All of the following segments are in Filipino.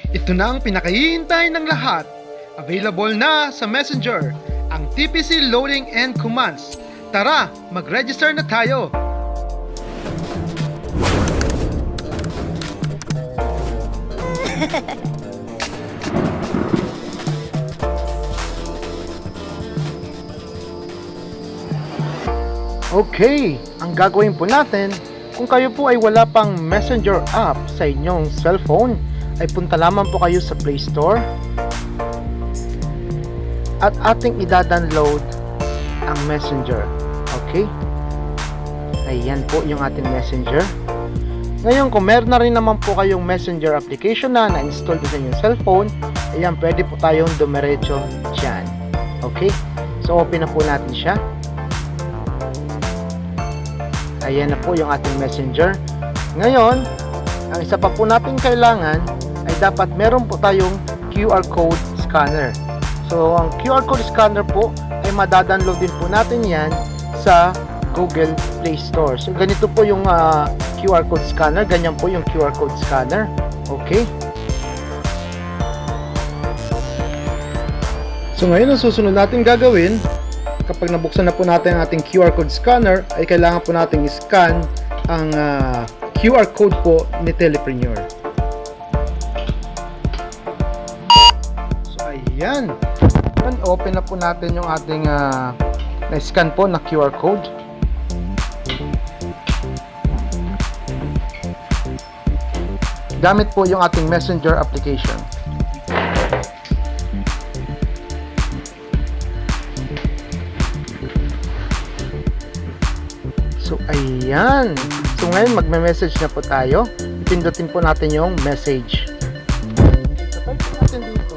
Ito na ang pinakahihintay ng lahat. Available na sa Messenger, ang TPC Loading and Commands. Tara, mag-register na tayo! Okay, ang gagawin po natin, kung kayo po ay wala pang Messenger app sa inyong cellphone, ay punta lamang po kayo sa Play Store at ating ida-download ang Messenger. Okay? Ayan po yung ating Messenger. Ngayon, kung meron na rin naman po kayong Messenger application na install din sa inyong cellphone, ayan, pwede po tayong dumiretso dyan. Okay? So, open na po natin siya. Ayan na po yung ating Messenger. Ngayon, ang isa pa po natin kailangan ay dapat meron po tayong QR code scanner. So, ang QR code scanner po ay madadownload din po natin yan sa Google Play Store. So, ganito po yung QR code scanner. Ganyan po yung QR code scanner. Okay? So, ngayon ang susunod natin gagawin, kapag nabuksan na po natin ang ating QR code scanner, ay kailangan po natin i-scan ang QR code po ni Telepreneur. So, ayan. Open na po natin yung ating na-scan po na QR code. Gamit po yung ating Messenger application. So, ayan. So, ngayon magme-message na po tayo. Pindutin po natin yung message. So, type po natin dito.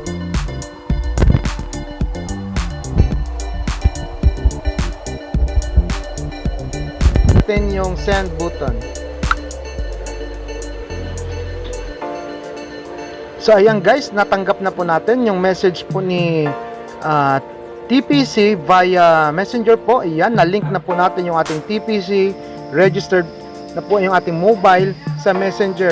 Pindutin yung send button. So, ayan guys, natanggap na po natin yung message po ni TPC via Messenger po. Ayan, na-link na po natin yung ating TPC. Registered na po yung ating mobile sa Messenger.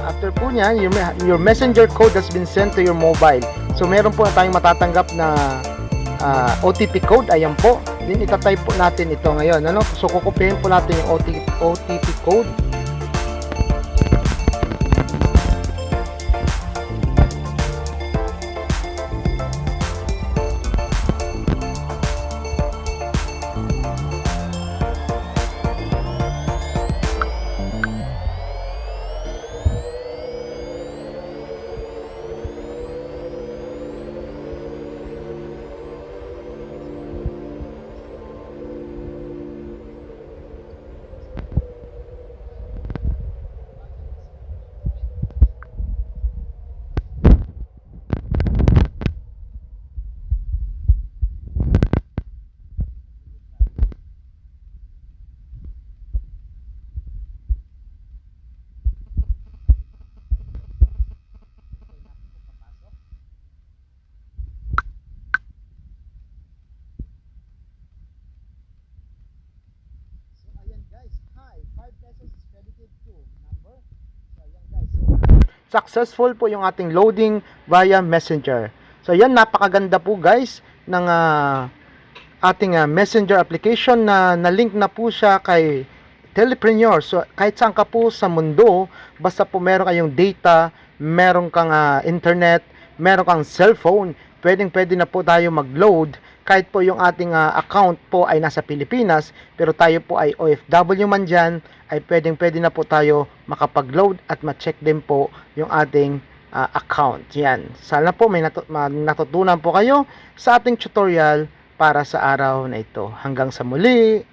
After po niyan, your messenger code has been sent to your mobile. So meron po tayong matatanggap na OTP code. Ayan po. Then itatype po natin ito ngayon. Ano? So kukupihin po natin yung OTP code. Successful po yung ating loading via Messenger. So yan, napakaganda po guys ng ating Messenger application na na-link na po siya kay Telepreneur. So kahit saan ka po sa mundo, basta po meron kayong data, meron kang internet, meron kang cellphone, pwede na po tayo mag-load. Kahit po yung ating account po ay nasa Pilipinas, pero tayo po ay OFW man dyan, ay pwede na po tayo makapag-load at ma-check din po yung ating account. Yan. Sana po may natutunan po kayo sa ating tutorial para sa araw na ito. Hanggang sa muli!